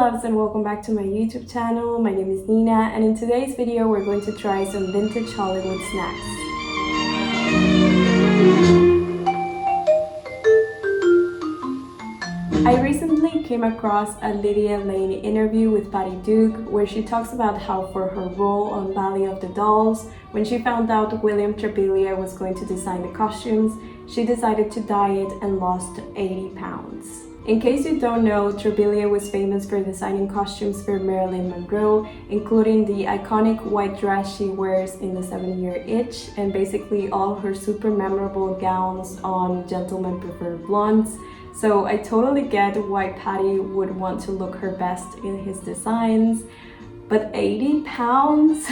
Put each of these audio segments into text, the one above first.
loves, and welcome back to my YouTube channel. My name is Nina, and in today's video we're going to try some vintage Hollywood snacks. I recently came across a Lydia interview with Patty Duke where she talks about how for her role on Valley of the Dolls, when she found out William Trabilia was going to design the costumes, she decided to diet and lost 80 pounds. In case you don't know, Trabilia was famous for designing costumes for Marilyn Monroe, including the iconic white dress she wears in The 7-Year Itch, and basically all her super memorable gowns on Gentlemen Prefer Blondes. So I totally get why Patty would want to look her best in his designs. But 80 pounds?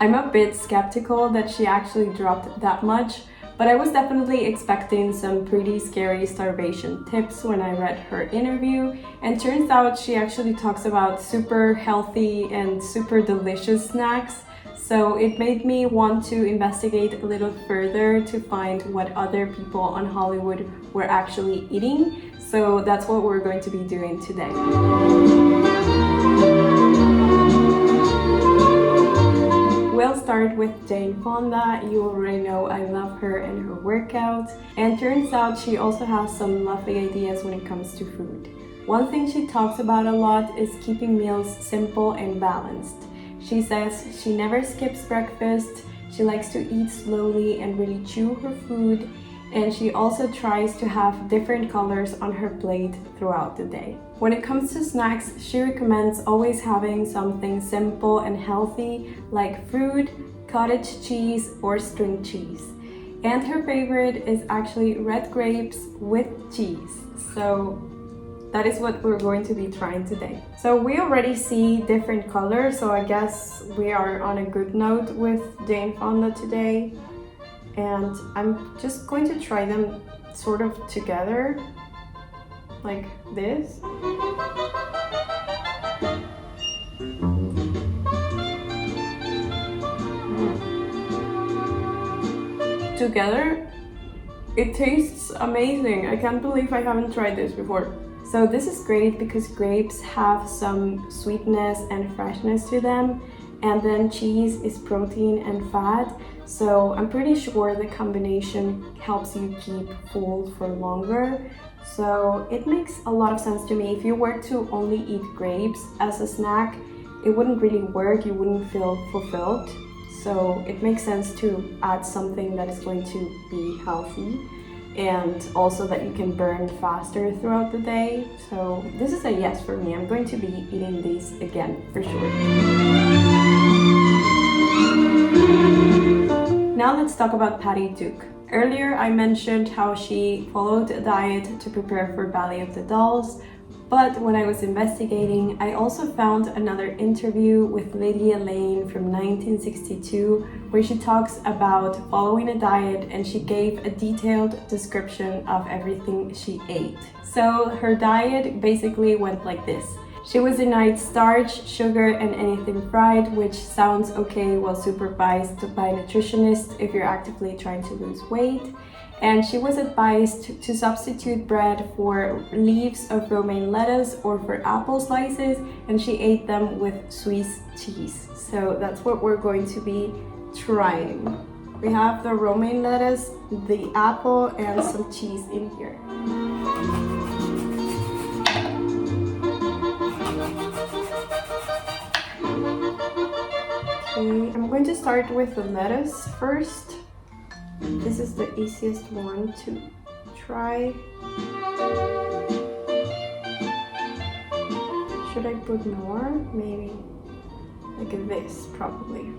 I'm a bit skeptical that she actually dropped that much. But I was definitely expecting some pretty scary starvation tips when I read her interview, and turns out she actually talks about super healthy and super delicious snacks. So it made me want to investigate a little further to find what other people on Hollywood were actually eating. So that's what we're going to be doing today. We'll start with Jane Fonda. You already know I love her and her workouts. And turns out she also has some lovely ideas when it comes to food. One thing she talks about a lot is keeping meals simple and balanced. She says she never skips breakfast, she likes to eat slowly and really chew her food, and she also tries to have different colors on her plate throughout the day. When it comes to snacks, she recommends always having something simple and healthy like fruit, cottage cheese, or string cheese. And her favorite is actually red grapes with cheese. So that is what we're going to be trying today. So we already see different colors, so I guess we are on a good note with Jane Fonda today. And I'm just going to try them sort of together, like this. Together, it tastes amazing. I can't believe I haven't tried this before. So this is great because grapes have some sweetness and freshness to them, and then cheese is protein and fat. So I'm pretty sure the combination helps you keep full for longer. So it makes a lot of sense to me. If you were to only eat grapes as a snack, it wouldn't really work, you wouldn't feel fulfilled. So it makes sense to add something that is going to be healthy and also that you can burn faster throughout the day. So this is a yes for me. I'm going to be eating these again for sure. Now let's talk about Patty Duke. Earlier I mentioned how she followed a diet to prepare for Valley of the Dolls, but when I was investigating, I also found another interview with Lydia from 1962 where she talks about following a diet, and she gave a detailed description of everything she ate. So her diet basically went like this. She was denied starch, sugar, and anything fried, which sounds okay while supervised by a nutritionist if you're actively trying to lose weight. And she was advised to substitute bread for leaves of romaine lettuce or for apple slices, and she ate them with Swiss cheese. So that's what we're going to be trying. We have the romaine lettuce, the apple, and some cheese in here. Okay, I'm going to start with the lettuce first. This is the easiest one to try. Should I put more? Maybe like this, probably.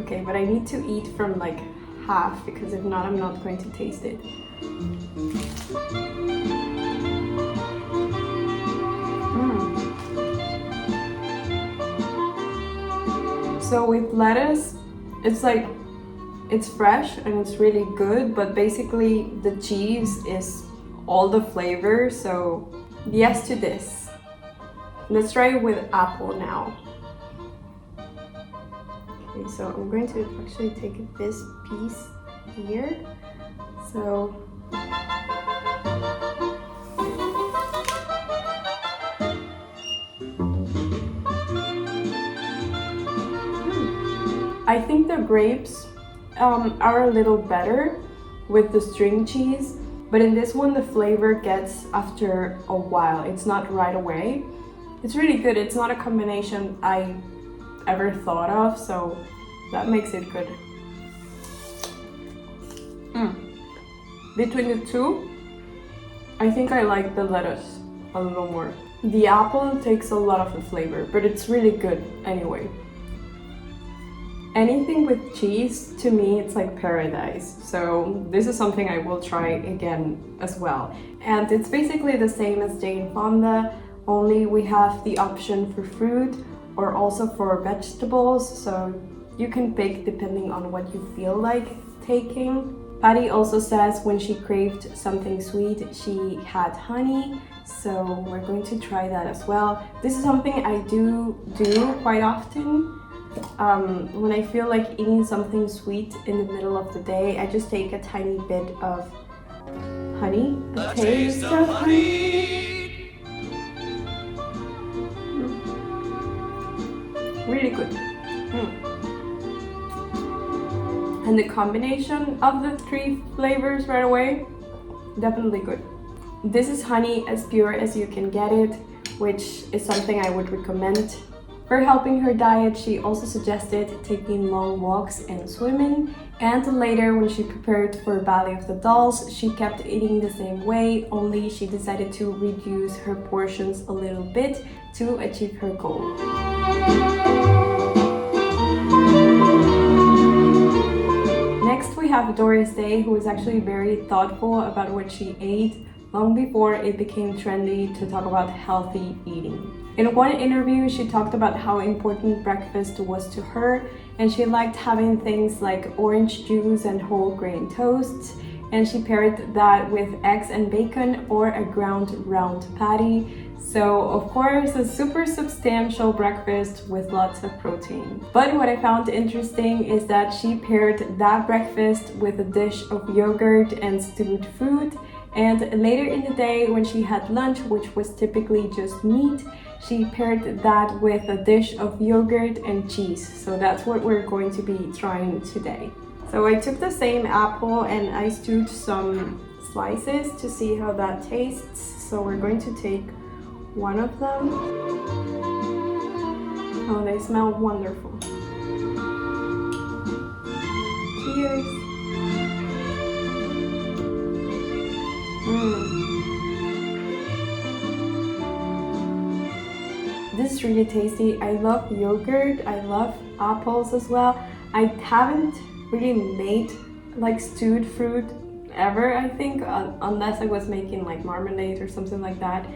Okay, but I need to eat from like half because if not, I'm not going to taste it. So with lettuce, it's fresh and it's really good, but basically the cheese is all the flavor, so yes to this. Let's try it with apple now. Okay, so I'm going to actually take this piece here. So I think the grapes are a little better with the string cheese, but in this one the flavor gets after a while. It's not right away. It's really good. It's not a combination I ever thought of, so that makes it good. Between the two, I think I like the lettuce a little more. The apple takes a lot of the flavor, but it's really good anyway. Anything with cheese, to me, it's like paradise. So this is something I will try again as well. And it's basically the same as Jane Fonda, only we have the option for fruit or also for vegetables. So you can pick depending on what you feel like taking. Patty also says when she craved something sweet, she had honey. So we're going to try that as well. This is something I do quite often. When I feel like eating something sweet in the middle of the day, I just take a tiny bit of honey. A taste of honey. Really good. And the combination of the three flavors right away, definitely good. This is honey as pure as you can get it, which is something I would recommend. For helping her diet, she also suggested taking long walks and swimming. And later, when she prepared for Valley of the Dolls, she kept eating the same way, only she decided to reduce her portions a little bit to achieve her goal. Next, we have Doris Day, who is actually very thoughtful about what she ate long before it became trendy to talk about healthy eating. In one interview, she talked about how important breakfast was to her, and she liked having things like orange juice and whole grain toasts, and she paired that with eggs and bacon or a ground round patty. So of course, a super substantial breakfast with lots of protein. But what I found interesting is that she paired that breakfast with a dish of yogurt and stewed fruit, and later in the day when she had lunch, which was typically just meat, she paired that with a dish of yogurt and cheese. So that's what we're going to be trying today. So I took the same apple and I stewed some slices to see how that tastes. So we're going to take one of them. Oh, they smell wonderful. Cheers. This is really tasty. I love yogurt. I love apples as well. I haven't really made like stewed fruit ever, I think, unless I was making like marmalade or something like that.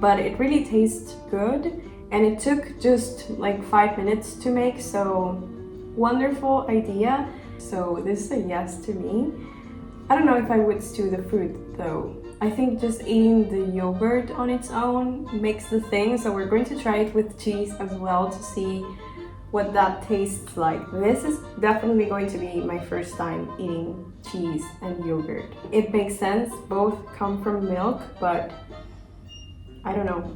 But it really tastes good, and it took just like 5 minutes to make, so wonderful idea. So this is a yes to me. I don't know if I would stew the fruit though. I think just eating the yogurt on its own makes the thing, so we're going to try it with cheese as well to see what that tastes like. This is definitely going to be my first time eating cheese and yogurt. It makes sense, both come from milk, but I don't know.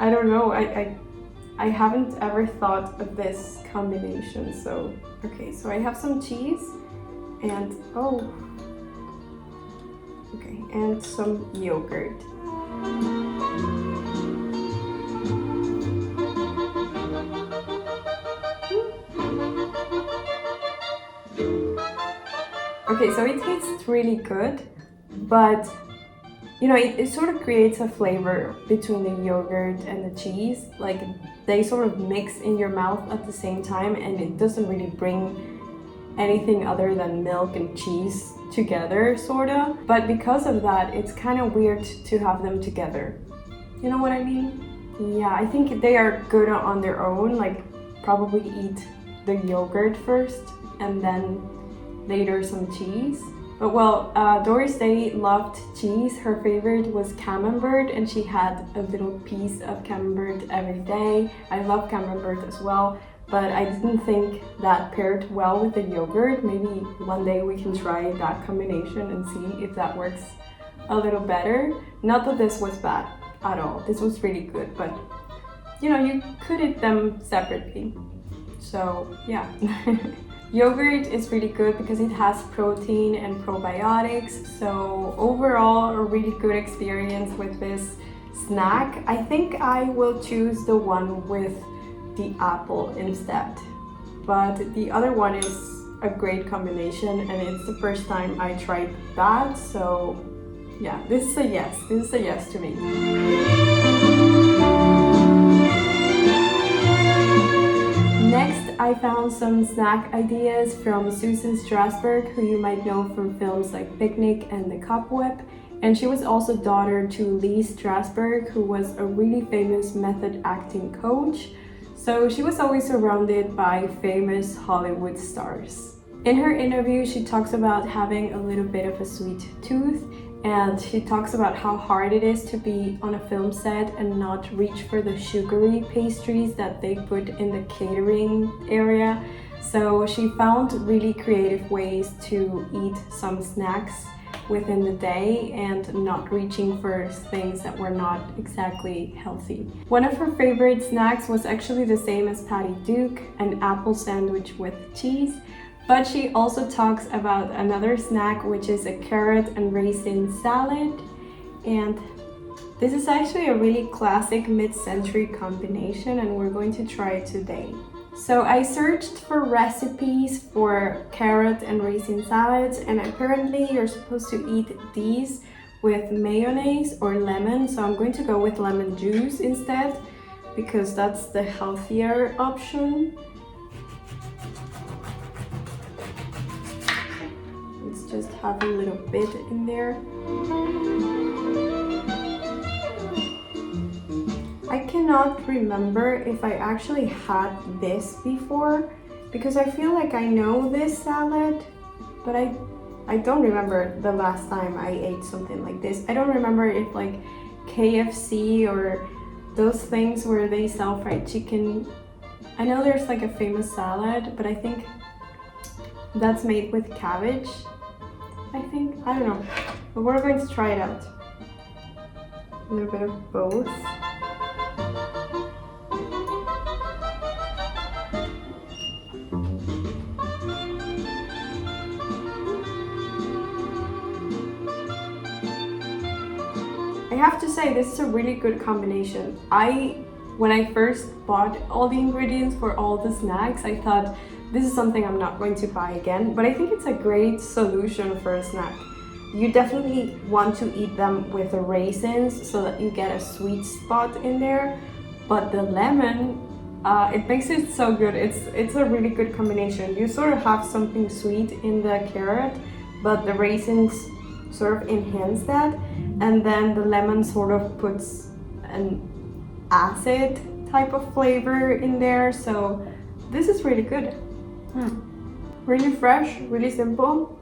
I don't know, I haven't ever thought of this combination, so okay, so I have some cheese and and some yogurt. Okay, so it tastes really good, but you know, it sort of creates a flavor between the yogurt and the cheese. Like they sort of mix in your mouth at the same time, and it doesn't really bring anything other than milk and cheese together, sorta. But because of that, it's kind of weird to have them together. You know what I mean? Yeah, I think they are good on their own. Like probably eat the yogurt first and then later some cheese. But well, Doris Day loved cheese. Her favorite was camembert, and she had a little piece of camembert every day. I love camembert as well, but I didn't think that paired well with the yogurt. Maybe one day we can try that combination and see if that works a little better. Not that this was bad at all. This was really good, but you know, you could eat them separately. So yeah. Yogurt is really good because it has protein and probiotics. So overall, a really good experience with this snack. I think I will choose the one with the apple instead. But the other one is a great combination, and it's the first time I tried that. So yeah, this is a yes. This is a yes to me. Next, I found some snack ideas from Susan Strasberg, who you might know from films like Picnic and The Cobweb. And she was also daughter to Lee Strasberg, who was a really famous method acting coach. So she was always surrounded by famous Hollywood stars. In her interview, she talks about having a little bit of a sweet tooth, and she talks about how hard it is to be on a film set and not reach for the sugary pastries that they put in the catering area. So she found really creative ways to eat some snacks within the day and not reaching for things that were not exactly healthy. One of her favorite snacks was actually the same as Patty Duke, an apple sandwich with cheese. But she also talks about another snack, which is a carrot and raisin salad. And this is actually a really classic mid-century combination, and we're going to try it today. So I searched for recipes for carrot and raisin salads, and apparently you're supposed to eat these with mayonnaise or lemon. So I'm going to go with lemon juice instead, because that's the healthier option. Just have a little bit in there. I cannot remember if I actually had this before, because I feel like I know this salad, but I don't remember the last time I ate something like this. I don't remember if like KFC or those things where they sell fried chicken. I know there's like a famous salad, but I think that's made with cabbage. I don't know, but we're going to try it out. A little bit of both. I have to say, this is a really good combination. When I first bought all the ingredients for all the snacks, I thought, this is something I'm not going to buy again, but I think it's a great solution for a snack. You definitely want to eat them with the raisins so that you get a sweet spot in there, but the lemon, it makes it so good. It's a really good combination. You sort of have something sweet in the carrot, but the raisins sort of enhance that, and then the lemon sort of puts an acid type of flavor in there, so this is really good. Really fresh, really simple,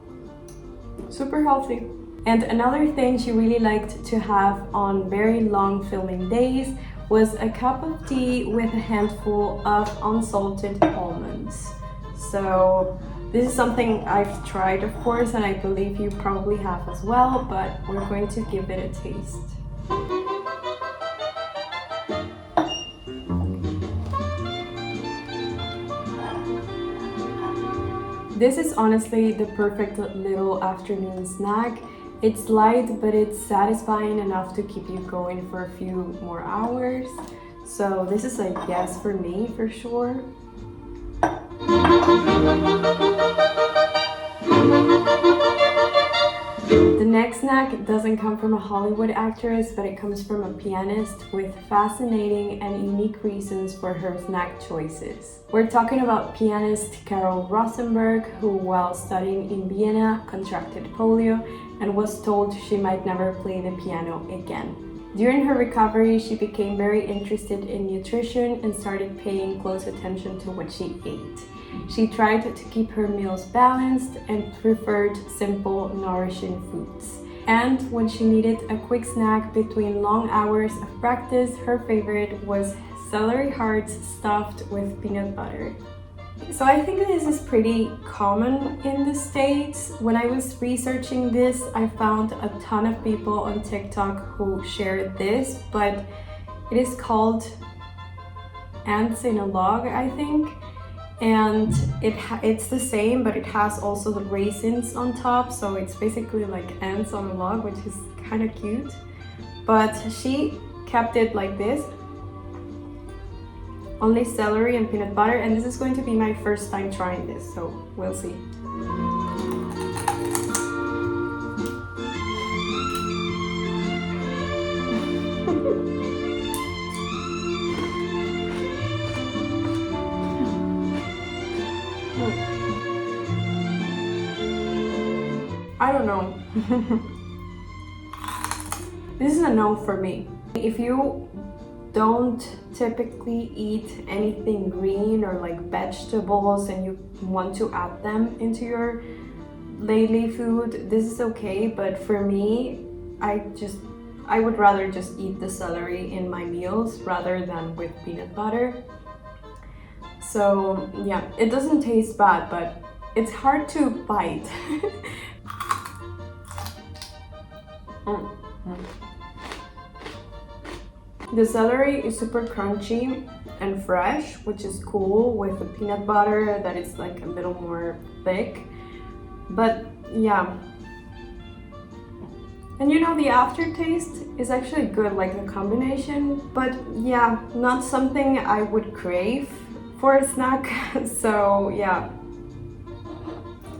super healthy. And another thing she really liked to have on very long filming days was a cup of tea with a handful of unsalted almonds. So this is something I've tried, of course, and I believe you probably have as well, but we're going to give it a taste. This is honestly the perfect little afternoon snack. It's light, but it's satisfying enough to keep you going for a few more hours. So this is a yes for me, for sure. The next snack doesn't come from a Hollywood actress, but it comes from a pianist with fascinating and unique reasons for her snack choices. We're talking about pianist Carol Rosenberg, who while studying in Vienna contracted polio and was told she might never play the piano again. During her recovery, she became very interested in nutrition and started paying close attention to what she ate. She tried to keep her meals balanced and preferred simple, nourishing foods. And when she needed a quick snack between long hours of practice, her favorite was celery hearts stuffed with peanut butter. So I think this is pretty common in the States. When I was researching this, I found a ton of people on TikTok who shared this, but it is called ants in a log, I think. and it's the same, but it has also the raisins on top, so it's basically like ants on a log, which is kind of cute. But she kept it like this, only celery and peanut butter, and this is going to be my first time trying this, so we'll see. I don't know. This is a no for me. If you don't typically eat anything green or like vegetables and you want to add them into your daily food, this is okay, but for me, I would rather just eat the celery in my meals rather than with peanut butter. So yeah, it doesn't taste bad, but it's hard to bite. The celery is super crunchy and fresh, which is cool with the peanut butter that is like a little more thick. But yeah, and you know, the aftertaste is actually good, like the combination, but yeah, not something I would crave for a snack. So yeah,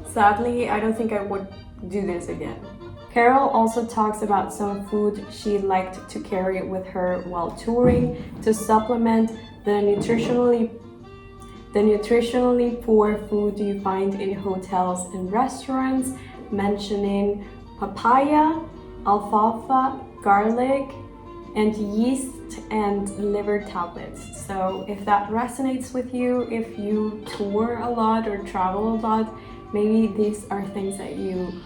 sadly, I don't think I would do this again. Carol also talks about some food she liked to carry with her while touring to supplement the nutritionally poor food you find in hotels and restaurants, mentioning papaya, alfalfa, garlic, and yeast and liver tablets. So if that resonates with you, if you tour a lot or travel a lot, maybe these are things that you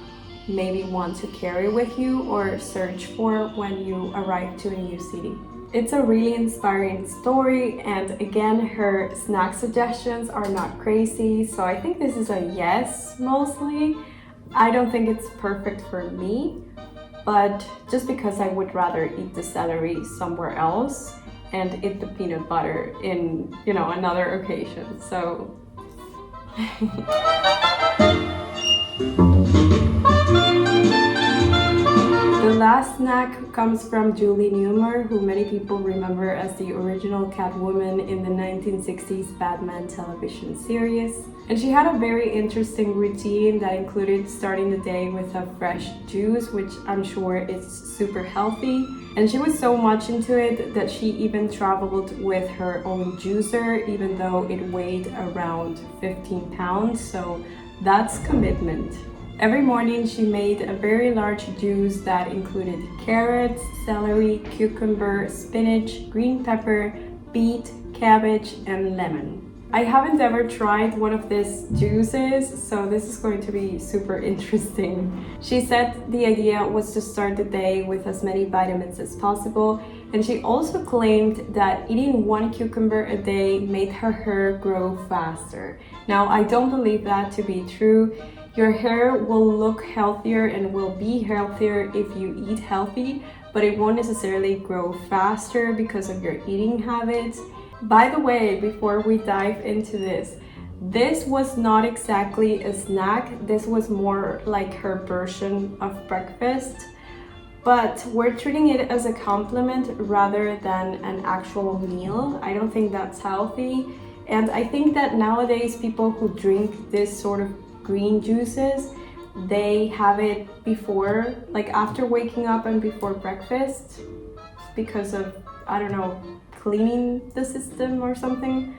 maybe want to carry with you or search for when you arrive to a new city. It's a really inspiring story, and again, her snack suggestions are not crazy, so I think this is a yes mostly. I don't think it's perfect for me, but just because I would rather eat the celery somewhere else and eat the peanut butter in, you know, another occasion. So the last snack comes from Julie Newmar, who many people remember as the original Catwoman in the 1960s Batman television series. And she had a very interesting routine that included starting the day with a fresh juice, which I'm sure is super healthy. And she was so much into it that she even traveled with her own juicer, even though it weighed around 15 pounds. So that's commitment. Every morning she made a very large juice that included carrots, celery, cucumber, spinach, green pepper, beet, cabbage, and lemon. I haven't ever tried one of these juices, so this is going to be super interesting. She said the idea was to start the day with as many vitamins as possible, and she also claimed that eating one cucumber a day made her hair grow faster. Now, I don't believe that to be true. Your hair will look healthier and will be healthier if you eat healthy, but it won't necessarily grow faster because of your eating habits. By the way, before we dive into this was not exactly a snack. This was more like her version of breakfast, but we're treating it as a compliment rather than an actual meal. I don't think that's healthy, and I think that nowadays people who drink this sort of green juices, they have it before, like after waking up and before breakfast, because of, I don't know, cleaning the system or something.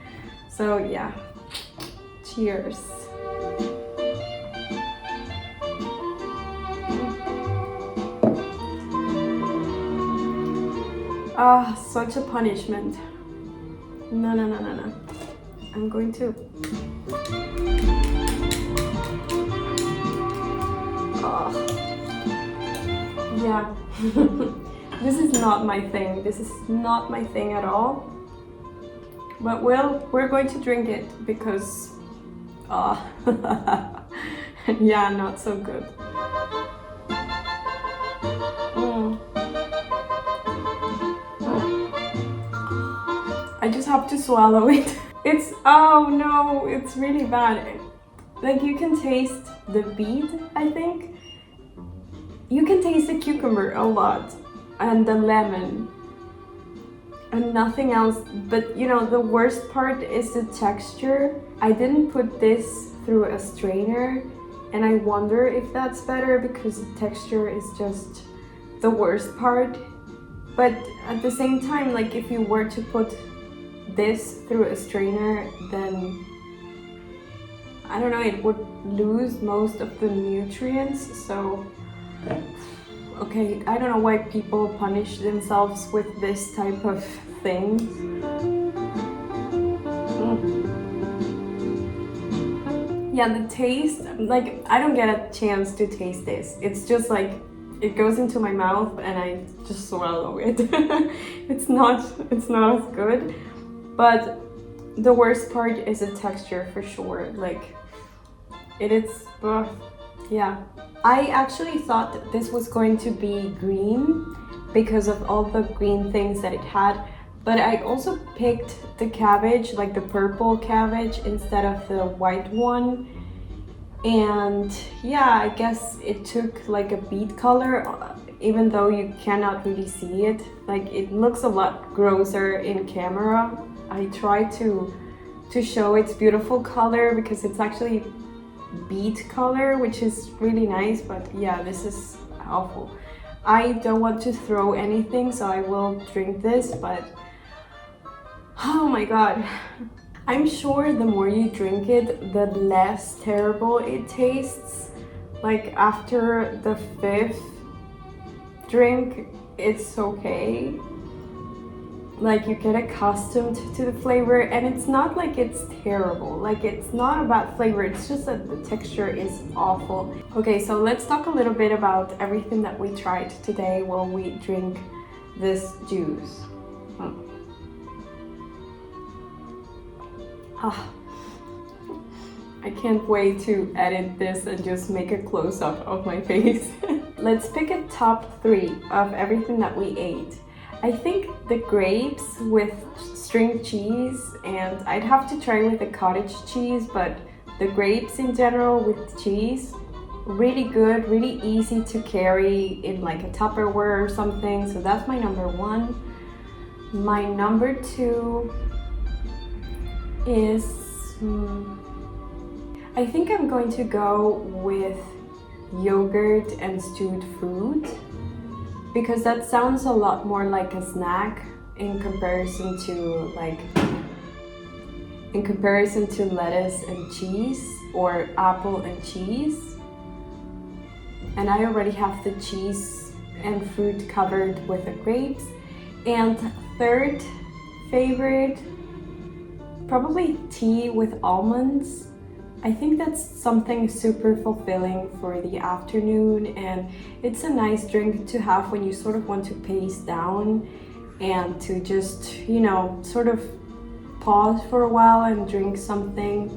So yeah, cheers. Ah, such a punishment. No. I'm going to. Yeah. This is not my thing. This is not my thing at all. But we're going to drink it because yeah, not so good. I just have to swallow it. It's, oh no, it's really bad. Like you can taste the beet, I think. You can taste the cucumber a lot and the lemon and nothing else. But you know, the worst part is the texture. I didn't put this through a strainer and I wonder if that's better because the texture is just the worst part. But at the same time, like if you were to put this through a strainer, then I don't know, it would lose most of the nutrients. So okay, I don't know why people punish themselves with this type of things. Yeah, the taste, like I don't get a chance to taste this. It's just like it goes into my mouth and I just swallow it. It's not as good. But the worst part is the texture for sure. Like it is, yeah. I actually thought that this was going to be green because of all the green things that it had. But I also picked the cabbage, like the purple cabbage instead of the white one. And yeah, I guess it took like a beet color, even though you cannot really see it. Like it looks a lot grosser in camera. I try to show its beautiful color because it's actually beet color, which is really nice, but yeah, this is awful. I don't want to throw anything, so I will drink this, but oh my god. I'm sure the more you drink it, the less terrible it tastes. Like after the 5th drink, it's okay. Like you get accustomed to the flavor, and it's not like it's terrible. Like it's not about flavor, it's just that the texture is awful. Okay, so let's talk a little bit about everything that we tried today while we drink this juice. I can't wait to edit this and just make a close-up of my face. Let's pick a top 3 of everything that we ate. I think the grapes with string cheese, and I'd have to try with the cottage cheese, but the grapes in general with cheese, really good, really easy to carry in like a Tupperware or something. So that's my number 1. My number 2 is, I think I'm going to go with yogurt and stewed fruit, because that sounds a lot more like a snack in comparison to lettuce and cheese or apple and cheese. And I already have the cheese and fruit covered with the grapes. And third favorite, probably tea with almonds. I think that's something super fulfilling for the afternoon, and it's a nice drink to have when you sort of want to pace down and to just, you know, sort of pause for a while and drink something.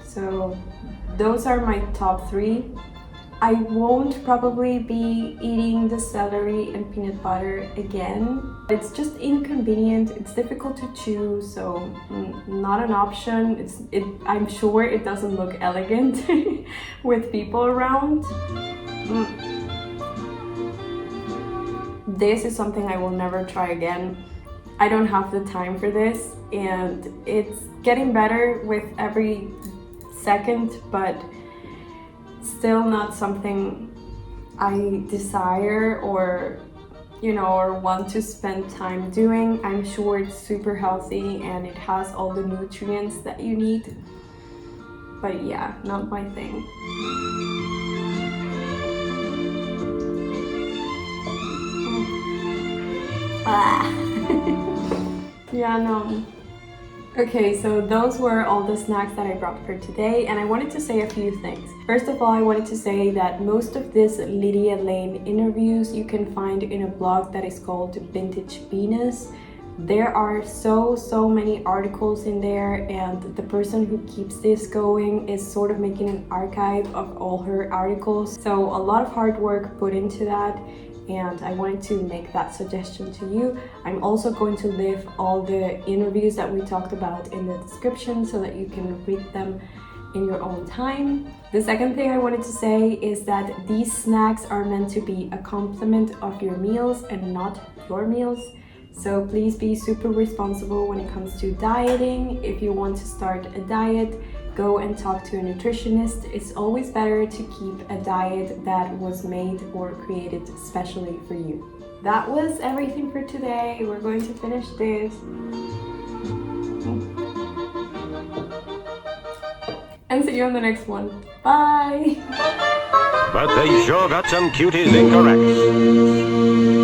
So those are my top 3. I won't probably be eating the celery and peanut butter again. It's just inconvenient, it's difficult to chew, so not an option. I'm sure it doesn't look elegant with people around. This is something I will never try again. I don't have the time for this, and it's getting better with every second, but still not something I desire or, you know, or want to spend time doing. I'm sure it's super healthy and it has all the nutrients that you need, but yeah, not my thing. Yeah, no. Okay, so those were all the snacks that I brought for today, and I wanted to say a few things. First of all, I wanted to say that most of this Lydia Lane interviews you can find in a blog that is called Vintage Venus. There are so many articles in there, and the person who keeps this going is sort of making an archive of all her articles. So a lot of hard work put into that, and I wanted to make that suggestion to you. I'm also going to leave all the interviews that we talked about in the description so that you can read them in your own time. The second thing I wanted to say is that these snacks are meant to be a complement of your meals and not your meals. So please be super responsible when it comes to dieting. If you want to start a diet, go and talk to a nutritionist. It's always better to keep a diet that was made or created especially for you. That was everything for today. We're going to finish this. And see you on the next one. Bye! But they sure got some cuties incorrect.